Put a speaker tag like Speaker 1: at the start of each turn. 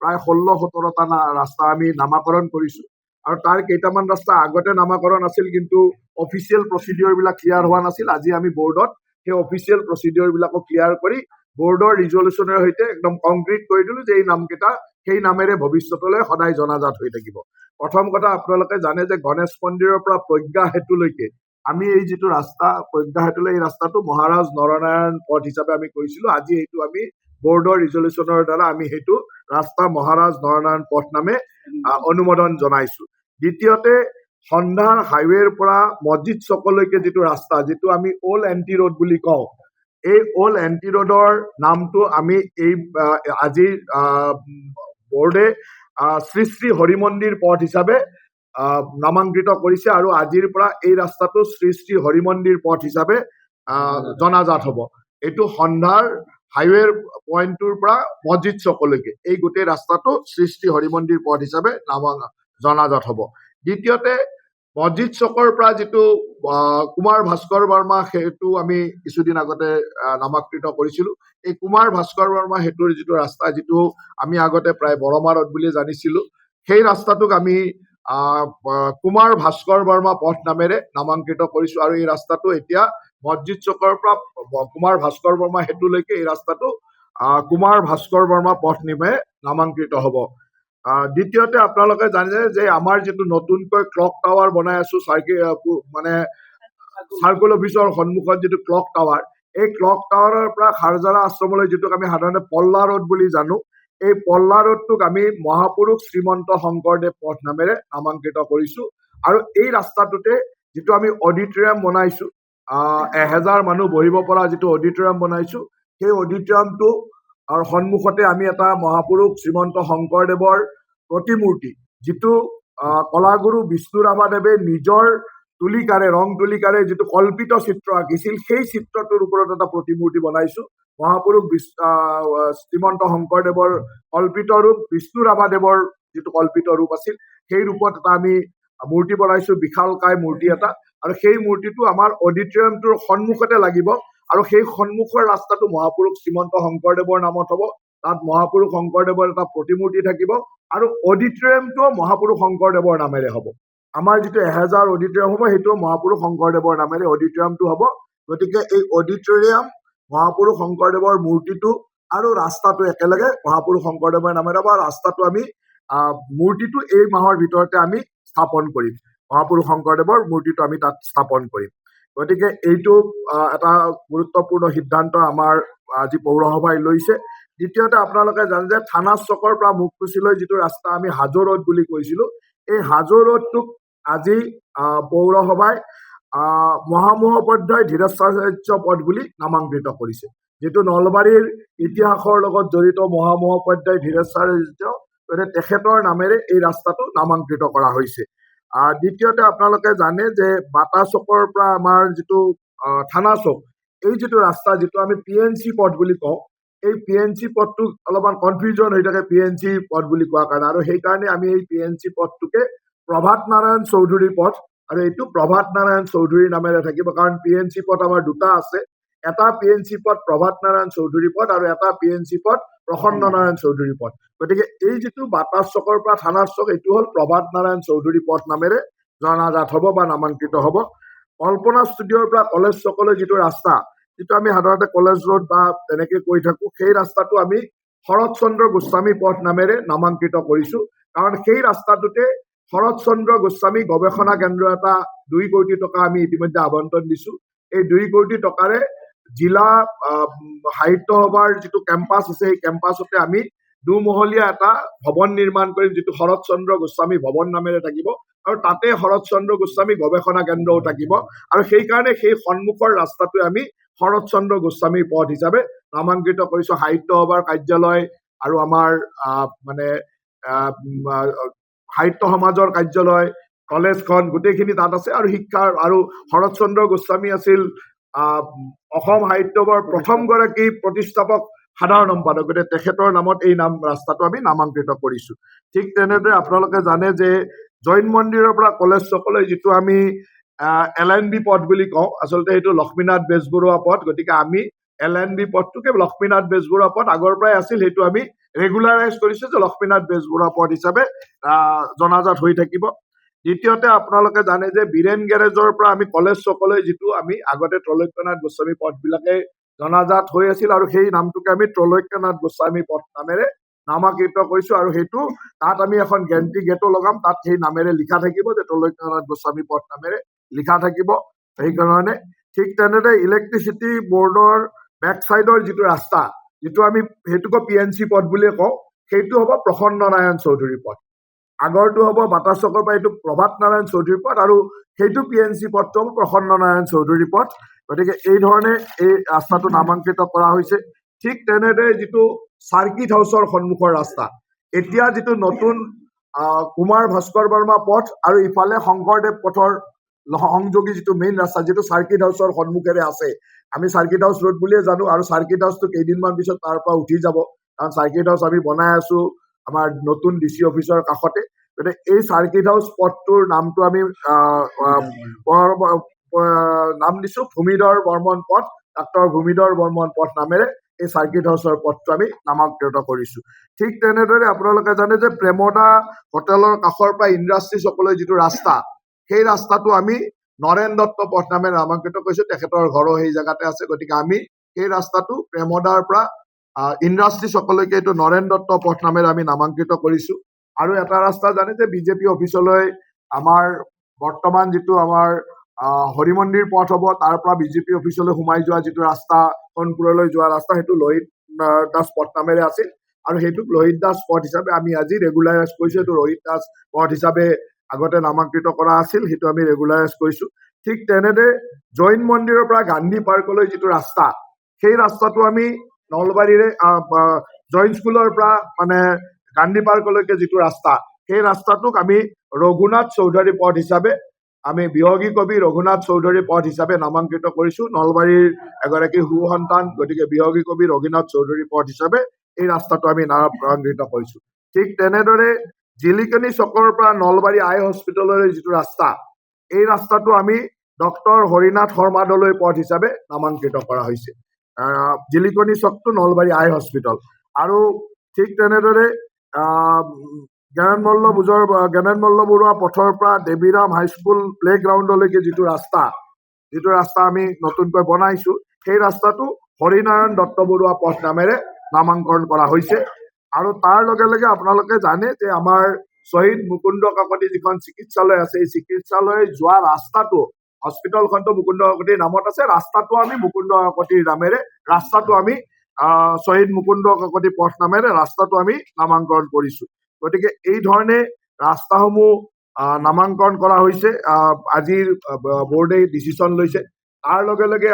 Speaker 1: প্ৰায় 16-17টা ৰাস্তা আমি নামাকৰণ কৰিছোঁ আৰু তাৰ কেইটামান ৰাস্তা আগতে নামাকৰণ আছিল কিন্তু অফিচিয়েল প্ৰচিডিঅ'ৰবিলাক ক্লিয়াৰ হোৱা নাছিল। আজি আমি বৰ্ডত সেই অফিচিয়েল প্ৰচিডিঅ'ৰবিলাকো ক্লিয়াৰ কৰি বৰ্ডৰ ৰিজলিউশ্যনৰ সৈতে একদম কংক্ৰিট কৰি দিলোঁ যে এই নামকেইটা সেই নামেৰে ভৱিষ্যতলৈ সদায় জনাজাত হৈ থাকিব। প্ৰথম কথা আপোনালোকে জানে যে গণেশ মন্দিৰৰ পৰা প্ৰজ্ঞা সেতুলৈকে আমি এই যিটো ৰাস্তা প্ৰজ্ঞা সেতুলৈ এই ৰাস্তাটো মহাৰাজ নৰনাৰায়ণ পথ হিচাপে আমি কৈছিলোঁ। আজি এইটো আমি বৰ্ডৰ ৰিজলিউশ্যনৰ দ্বাৰা আমি সেইটো ৰাস্তা মহাৰাজ নৰনাৰায়ণ পথ নামে অনুমোদন জনাইছোঁ। দ্বিতীয়তে সন্ধাৰ হাইৱেৰ পৰা মছজিদ চকলৈকে যিটো ৰাস্তা যিটো আমি অল্ড এণ্টি ৰোড বুলি কওঁ, এই অল্ড এণ্টি ৰোডৰ নামটো আমি এই আজি বৰ্ডে শ্ৰী শ্ৰী হৰি মন্দিৰ পথ হিচাপে নামাংকিত কৰিছে আৰু আজিৰ পৰা এই ৰাস্তাটো শ্ৰী শ্ৰী হৰি মন্দিৰ পথ হিচাপে জনাজাত হ'ব। এইটো সন্ধাৰ হাইৱেৰ পইণ্টটোৰ পৰা মছজিদ চকলৈকে এই গোটেই ৰাস্তাটো শ্ৰী শ্ৰী হৰি মন্দিৰ পথ হিচাপে জনাজাত হ'ব। দ্বিতীয়তে মছজিদ চকৰ পৰা যিটো কুমাৰ ভাস্কৰ বৰ্মা সেতু আমি কিছুদিন আগতে নামাকৃত কৰিছিলোঁ। এই কুমাৰ ভাস্কৰ বৰ্মা সেতুৰ যিটো ৰাস্তা যিটো আমি আগতে প্ৰায় বৰমা ৰোড বুলি জানিছিলোঁ, সেই ৰাস্তাটোক আমি কুমাৰ ভাস্কৰ বৰ্মা পথ নামেৰে নামাংকিত কৰিছোঁ আৰু এই ৰাস্তাটো এতিয়া মছজিদ চকৰ পৰা কুমাৰ ভাস্কৰ বৰ্মা সেতুলৈকে এই ৰাস্তাটো কুমাৰ ভাস্কৰ বৰ্মা পথ নামে নামাংকিত হ'ব। দ্বিতীয়তে আপোনালোকে জানে যে আমাৰ যিটো নতুনকৈ ক্লক টাৱাৰ বনাই আছোঁ মানে চাৰ্কল অফিচৰ সন্মুখত যিটো ক্লক টাৱাৰ, এই ক্লক টাৱাৰৰ পৰা খাৰজাৰা আশ্ৰমলৈ যিটোক আমি সাধাৰণতে পল্লা ৰোড বুলি জানো, এই পল্লা ৰোডটোক আমি মহাপুৰুষ শ্ৰীমন্ত শংকৰদেৱ পথ নামেৰে নামাংকিত কৰিছোঁ আৰু এই ৰাস্তাটোতে যিটো আমি অডিটৰিয়াম বনাইছোঁ, 1000 মানুহ বহিব পৰা যিটো অডিটৰিয়াম বনাইছোঁ, সেই অডিটৰিয়ামটো আৰু সন্মুখতে আমি এটা মহাপুৰুষ শ্ৰীমন্ত শংকৰদেৱৰ প্ৰতিমূৰ্তি যিটো কলাগুৰু বিষ্ণুৰাভাদেৱে নিজৰ তুলিকাৰে ৰং তুলিকাৰে যিটো কল্পিত চিত্ৰ আঁকিছিল, সেই চিত্ৰটোৰ ওপৰত এটা প্ৰতিমূৰ্তি বনাইছোঁ। মহাপুৰুষ শ্ৰীমন্ত শংকৰদেৱৰ কল্পিত ৰূপ, বিষ্ণুৰাভাদেৱৰ যিটো কল্পিত ৰূপ আছিল সেই ৰূপত এটা আমি মূৰ্তি বনাইছোঁ, বিশালকায় মূৰ্তি এটা, আৰু সেই মূৰ্তিটো আমাৰ অডিটৰিয়ামটোৰ সন্মুখতে লাগিব আৰু সেই সন্মুখৰ ৰাস্তাটো মহাপুৰুষ শ্ৰীমন্ত শংকৰদেৱৰ নামত হ'ব। তাত মহাপুৰুষ শংকৰদেৱৰ এটা প্ৰতিমূৰ্তি থাকিব আৰু অডিটৰিয়ামটো মহাপুৰুষ শংকৰদেৱৰ নামেৰে হ'ব। আমাৰ যিটো 1000 অডিটৰিয়াম হ'ব সেইটো মহাপুৰুষ শংকৰদেৱৰ নামেৰে অডিটৰিয়ামটো হ'ব। গতিকে এই অডিটৰিয়াম, মহাপুৰুষ শংকৰদেৱৰ মূৰ্তিটো আৰু ৰাস্তাটো একেলগে মহাপুৰুষ শংকৰদেৱৰ নামেৰে হ'ব। ৰাস্তাটো আমি মূৰ্তিটো এই মাহৰ ভিতৰতে আমি স্থাপন কৰিম, মহাপুৰুষ শংকৰদেৱৰ মূৰ্তিটো আমি তাত স্থাপন কৰিম। গতিকে এইটো এটা গুৰুত্বপূৰ্ণ সিদ্ধান্ত আমাৰ আজি পৌৰসভাই লৈছে। দ্বিতীয়তে আপোনালোকে জানে যে থানা চকৰ পৰা মুখকুচিলৈ যিটো ৰাস্তা আমি হাজো ৰোড বুলি কৈছিলোঁ, এই হাজো ৰোডটোক আজি পৌৰসভাই মহামহোপাধ্যায় ধীৰেশ্চাৰ্য পথ বুলি নামাংকিত কৰিছে। যিটো নলবাৰীৰ ইতিহাসৰ লগত জড়িত মহামহোপাধ্যায় ধীৰেশ্চাৰ্য, তেখেতৰ নামেৰে এই ৰাস্তাটো নামাংকিত কৰা হৈছে। দ্বিতীয়তে আপোনালোকে জানে যে বাটা চকৰ পৰা আমাৰ যিটো থানা চক, এই যিটো ৰাস্তা যিটো আমি PNC পথ বুলি কওঁ, এই PNC পথটো অলপমান কনফিউজন হৈ থাকে PNC পথ বুলি কোৱা কাৰণে, আৰু সেইকাৰণে আমি এই PNC পথটোকে প্ৰভাত নাৰায়ণ চৌধুৰী পথ, আৰু এইটো প্ৰভাত নাৰায়ণ চৌধুৰী নামেৰে থাকিব। কাৰণ PNC পথ আমাৰ দুটা আছে, এটা PNC পথ প্ৰভাত নাৰায়ণ চৌধুৰী পথ আৰু এটা PNC পথ প্ৰসন্ন নাৰায়ণ চৌধুৰী পথ। গতিকে এই যিটো বাটাৰ চকৰ পৰা থানাৰ চক, এইটো হ'ল প্ৰভাত নাৰায়ণ চৌধুৰী পথ নামেৰে জনাজাত হ'ব বা নামাংকিত হ'ব। কল্পনা ষ্টুডিঅ'ৰ পৰা কলেজ চকলৈ যিটো ৰাস্তা, যিটো আমি সাধাৰণতে কলেজ ৰোড বা তেনেকে কৈ থাকোঁ, সেই ৰাস্তাটো আমি শৰৎ চন্দ্ৰ গোস্বামী পথ নামেৰে নামাংকিত কৰিছোঁ। কাৰণ সেই ৰাস্তাটোতে শৰৎ চন্দ্ৰ গোস্বামী গৱেষণা কেন্দ্ৰ এটা 2 কোটি টকা আমি ইতিমধ্যে আবণ্টন দিছোঁ। এই 2 কোটি টকাৰে জিলা সাহিত্য সভাৰ যিটো কেম্পাছ আছে, সেই কেম্পাছতে আমি 2 মহলীয়া এটা ভৱন নিৰ্মাণ কৰিম, যিটো শৰৎ চন্দ্ৰ গোস্বামী ভৱন নামেৰে থাকিব আৰু তাতে শৰৎ চন্দ্ৰ গোস্বামী গৱেষণা কেন্দ্ৰও থাকিব। আৰু সেইকাৰণে সেই সন্মুখৰ ৰাস্তাটোৱে আমি শৰৎ চন্দ্ৰ গোস্বামী পথ হিচাপে নামাংকিত কৰিছোঁ। সাহিত্য সভাৰ কাৰ্যালয় আৰু আমাৰ মানে সাহিত্য সমাজৰ কাৰ্যালয়, কলেজখন গোটেইখিনি তাত আছে। আৰু শিক্ষাৰ আৰু শৰৎ চন্দ্ৰ গোস্বামী আছিল অসম সাহিত্য সভাৰ প্ৰথমগৰাকী প্ৰতিষ্ঠাপক সাধাৰণ সম্পাদক, গতিকে তেখেতৰ নামত এই ৰাস্তাটো আমি নামাংকিত কৰিছোঁ। ঠিক তেনেদৰে আপোনালোকে জানে যে জৈন মন্দিৰৰ পৰা কলেজ চকলৈ যিটো আমি LNB পথ বুলি কওঁ, আচলতে সেইটো লক্ষ্মীনাথ বেজবৰুৱা পথ। গতিকে আমি LNB পথটোকে লক্ষ্মীনাথ বেজবৰুৱা পথ আগৰ পৰাই আছিল, সেইটো আমি ৰেগুলাৰাইজ কৰিছে যে লক্ষ্মীনাথ বেজবৰুৱা পথ হিচাপে জনাজাত হৈ থাকিব। দ্বিতীয়তে আপোনালোকে জানে যে বীৰেন গেৰেজৰ পৰা আমি কলেজ চকলৈ যিটো আমি আগতে ত্ৰৈলোক্যনাথ গোস্বামী পথবিলাকে জনাজাত হৈ আছিল আৰু সেই নামটোকে আমি ত্ৰৈলোক্যনাথ গোস্বামী পথ নামেৰে নামাকৃত কৰিছো আৰু সেইটো তাত আমি এখন গেণ্টি গেটো লগাম, তাত সেই নামেৰে লিখা থাকিব যে ত্ৰৈলোক্যনাথ গোস্বামী পথ নামেৰে লিখা থাকিব। সেইকাৰণে ঠিক তেনেদৰে ইলেক্ট্ৰিচিটি বৰ্ডৰ বেক চাইডৰ যিটো ৰাস্তা, যিটো আমি সেইটোকো PNC পথ বুলিয়ে কওঁ, সেইটো হ'ব প্ৰসন্ন নাৰায়ণ চৌধুৰী পথ। আগৰটো হ'ব বাটাৰ চকৰ পৰা এইটো প্ৰভাত নাৰায়ণ চৌধুৰী পথ আৰু সেইটো PNC পথটো হ'ব প্ৰসন্ন নাৰায়ণ চৌধুৰী পথ। গতিকে এই ধৰণে এই ৰাস্তাটো নামাঙ্কিত কৰা হৈছে। ঠিক তেনেদৰে যিটো চাৰ্কিট হাউচৰ সন্মুখৰ ৰাস্তা, এতিয়া যিটো নতুন কুমাৰ ভাস্কৰ বৰ্মা পথ আৰু ইফালে শংকৰদেৱ পথৰ সংযোগী যিটো মেইন ৰাস্তা, যিটো চাৰ্কিট হাউচৰ সন্মুখেৰে আছে, আমি চাৰ্কিট হাউচ ৰোড বুলিয়ে জানো আৰু চাৰ্কিট হাউচটো কেইদিনমান পিছত তাৰ পৰা উঠি যাব, কাৰণ চাৰ্কিট হাউচ আমি বনাই আছো আমাৰ নতুন DC অফিচৰ কাষতে। গতিকে এই চাৰ্কিট হাউচ পথটোৰ নামটো আমি নাম দিছো ভূমিধৰ বৰ্মন পথ, ডাক্তৰ ভূমিধৰ বৰ্মন পথ নামেৰে এই চাৰ্কিট হাউচৰ পথটো আমি নামাকৃত কৰিছো। ঠিক তেনেদৰে আপোনালোকে জানে যে প্ৰেমদা হোটেলৰ কাষৰ পৰা ইণ্ডাষ্ট্ৰী চকলৈ যিটো ৰাস্তা, সেই ৰাস্তাটো আমি নৰেন দত্ত পথ নামেৰে নামাঙ্কিত কৰিছো। তেখেতৰ ঘৰো সেই জেগাতে আছে। গতিকে আমি সেই ৰাস্তাটো প্ৰেমদাৰ পৰা ইণ্ডাষ্ট্ৰী চকলৈকে এইটো নৰেন দত্ত পথ নামেৰে আমি নামাঙ্কিত কৰিছো। আৰু এটা ৰাস্তা জানে যে BJP অফিচলৈ আমাৰ বৰ্তমান যিটো আমাৰ হৰি মন্দিৰ পথ হ'ব, তাৰ পৰা BJP অফিচলৈ সোমাই যোৱা যিটো ৰাস্তা, সোণপুৰলৈ যোৱা ৰাস্তা, সেইটো লোহিত দাস পথ নামেৰে আছিল আৰু সেইটোক লোহিত দাস পথ হিচাপে আমি আজি ৰেগুলাৰাইজ কৰিছো। এইটো ৰোহিত দাস পথ হিচাপে আগতে নামাঙ্কিত কৰা আছিল, সেইটো আমি ৰেগুলাৰাইজ কৰিছো। ঠিক তেনেদৰে জৈন মন্দিৰৰ পৰা গান্ধী পাৰ্কলৈ যিটো ৰাস্তা, সেই ৰাস্তাটো আমি নলবাৰীৰে জৈন স্কুলৰ পৰা মানে গান্ধী পাৰ্কলৈকে যিটো ৰাস্তা, সেই ৰাস্তাটোক আমি ৰঘুনাথ চৌধুৰী পথ হিচাপে, আমি বিহগী কবি ৰঘুনাথ চৌধুৰী পথ হিচাপে নামাঙ্কিত কৰিছো। নলবাৰীৰ এগৰাকী সুসন্তান, গতিকে বিহগী কবি ৰঘুনাথ চৌধুৰী পথ হিচাপে এই ৰাস্তাটো আমি নামাঙ্কিত কৰিছো। ঠিক তেনেদৰে জিলিকনি চকৰ পৰা নলবাৰী আই হস্পিটেললৈ যিটো ৰাস্তা, এই ৰাস্তাটো আমি ডক্টৰ হৰিনাথ শৰ্মাদলৈ পথ হিচাপে নামাঙ্কিত কৰা হৈছে। জিলিকনি চকটো নলবাৰী আই হস্পিটেল। আৰু ঠিক তেনেদৰে জ্ঞানেন মল্ল বৰুৱা পথৰ পৰা দেৱীৰাম হাইস্কুল প্লে গ্ৰাউণ্ডলৈকে যিটো ৰাস্তা আমি নতুনকৈ বনাইছো, সেই ৰাস্তাটো হৰিনাৰায়ণ দত্ত বৰুৱা পথ নামেৰে নামাঙ্কৰণ কৰা হৈছে। আৰু তাৰ লগে লগে আপোনালোকে জানে যে আমাৰ শ্বহীদ মুকুন্দ কাকতি যিখন চিকিৎসালয় আছে, এই চিকিৎসালয় যোৱা ৰাস্তাটো, হস্পিটেলখনটো মুকুন্দ কাকতিৰ নামত আছে, ৰাস্তাটো আমি মুকুন্দ কাকতিৰ নামেৰে, ৰাস্তাটো আমি শ্বহীদ মুকুন্দ কাকতি পথ নামেৰে ৰাস্তাটো আমি নামাঙ্কৰণ কৰিছো। গতিকে এই ধৰণে ৰাস্তাসমূহ নামাঙ্কৰণ কৰা হৈছে। আজিৰ বোৰ্ডে ডিচিশ্যন লৈছে। তাৰ লগে লগে